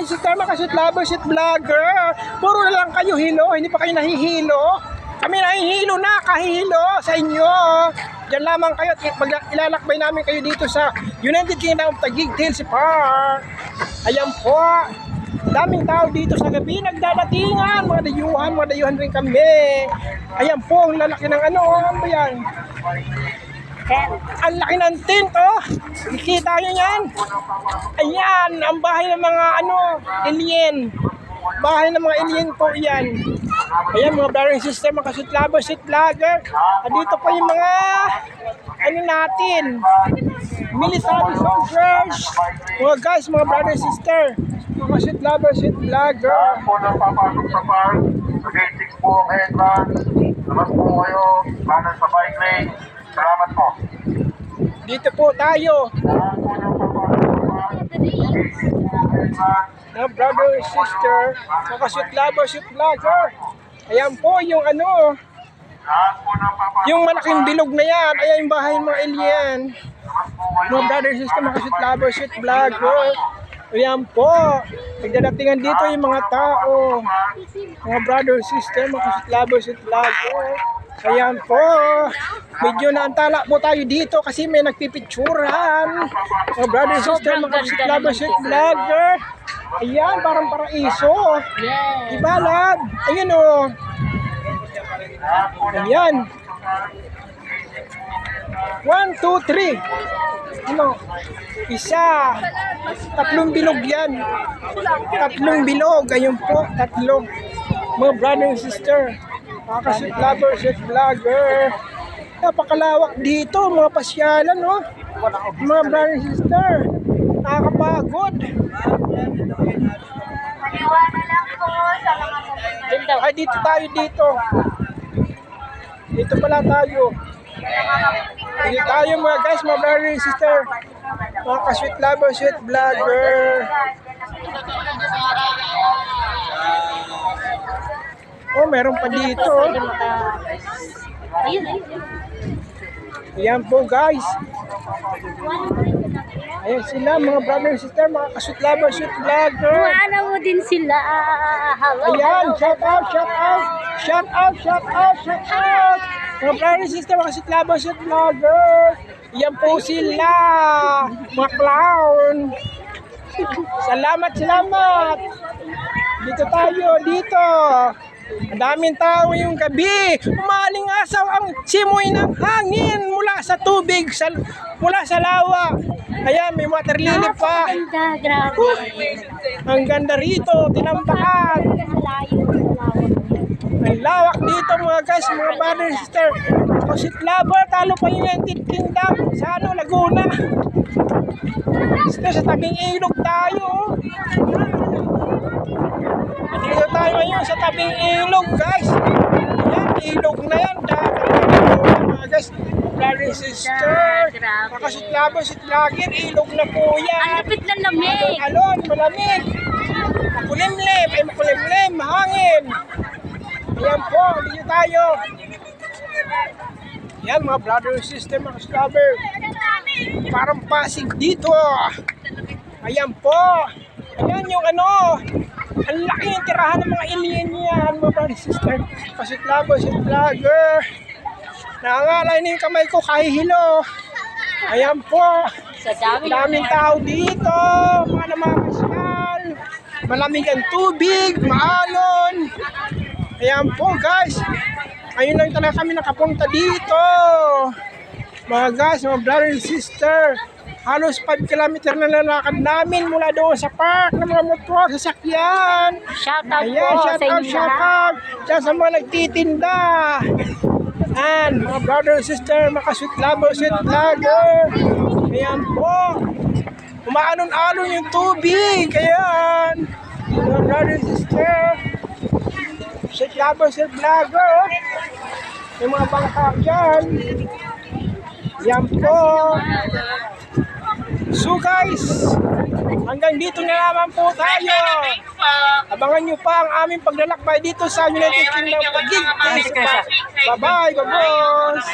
brother and sister, mga ka-sweet lovers, sweet vlogger. Puro na lang kayo hilo, hindi pa kayo nahihilo. Kami nahihilo na, kahihilo sa inyo. Diyan lamang kayo at ilalakbay namin kayo dito sa United Kingdom of Taguig Hills Park. Ayan po. Daming tao dito sa gabi, nagdadatingan, mga dayuhan rin kami. Ayan po, ang lalaki ng ano ba yan? Ang laki ng tent, oh. Nakikita nyo yan? Ayan, ang bahay ng mga alien. Bahay ng mga alien po yan. Ayan, mga brother and sister, mga ka-sweet lovers, sweet vlogger. At dito po yung mga natin, military soldiers. Mga guys, mga brother and sister, mga ka-sweet lovers, sweet vlogger. Lahat po nang papasok sa park, sa gate 6 po ang entrance. Labas po kayo, kanan sa bike lane. Salamat po. Dito po tayo. Lahat po nang papasok sa park, sa gate 6 po ang entrance. Mga brother and sister, mga ka-sweet lovers, sweet vlogger. Ayan po yung Lahat po nang papasok yung malaking bilog na yan. Ayan yung bahay ng mga alien. Mga brother and sister, mga ka-sweet lovers, sweet vlogger. Ayan po. Nagdadatingan dito yung mga tao. Mga brother and sister, mga ka-sweet lovers, sweet vlogger. Ayan po. Medyo naantala po tayo dito kasi may nagpipicturan. Mga brother and sister, mga ka-sweet lovers, sweet vlogger. Ayan, parang paraiso. Diba, lad? Ayan o. Ayan. 1, 2, 3. Isa. Tatlong bilog yan. Tatlong bilog. Ayun po, tatlong. Mga brother and sister. Mga ka-sweet lover, sweet vlogger. Napakalawak dito, mga pasyalan, no? Mga brother and sister. Nakakapagod. Iwanan lang po sa mga pupunta. Ay, dito tayo dito. Dito pala tayo. Dito tayo mga guys, mga brother and sister. Mga ka-sweet lover, sweet vlogger. Oh, meron pa dito. Ayan po guys. Ayan sila mga brother and sister, mga ka-sweet lover, sweet vlogger. Iwanan mo din sila. Ayan, shout out, shout out. Shout out, shout out, shout out. Mga brother and sister, mga ka-sweet lover, sweet vlogger. Ayan po sila, mga clown. Salamat, salamat. Dito tayo, dito. Ang daming tao yung gabi. Umaling-asaw ang simoy ng hangin mula sa tubig, mula sa lawa. Ayan, may water lily pa. Grabe. Ang ganda rito, tinampakan. Ang lawak dito mga guys, mga brother and sister. Kasi lover, talo pa yung United Kingdom sa Laguna. Sa tabing ilog tayo. Dito tayo ngayon sa tabing ilog guys. Ayan, ilog na yan. Mga guys, brother and sister. Makasut laban, sut lagin, ilog na po yan. Ang lapit ng lamig. Alon, malamig. Makulimlim, ay makulimlim, hangin. Ayan po, dito tayo. Yan mga brother and sister, mga subscriber. Parang Pasig dito. Ayan po. Ayan yung ang laki ng tirahan ng mga alien yan, mga brother and sister. Pasig labo, si vlogger. Nangangalay na yung kamay ko, kahihilo. Ayan po. Sa Daming tao dito. Mga namamasyal. Malamig ang tubig, maalon. Ayan po guys. Ayun lang talaga kami nakapunta dito. Mga guys, mga brother and sister. Halos 5 kilometer na lalakad namin mula doon sa park ng mga motor, sasakyan. Shout out Ayan, po shout sa out, inyo shout out. Diyan sa mga nagtitinda. Ayan, mga brother and sister, mga ka-sweet lover, sweet vlogger. Ayan po. Umaalon-alon yung tubig. Ayan. Mga brother and sister. Sweet lover, sweet vlogger. Yung mga bangka dyan. Ayan po. So guys, hanggang dito na naman po tayo. Abangan nyo pa ang aming paglalakbay dito sa United Kingdom. Bye-bye, babos!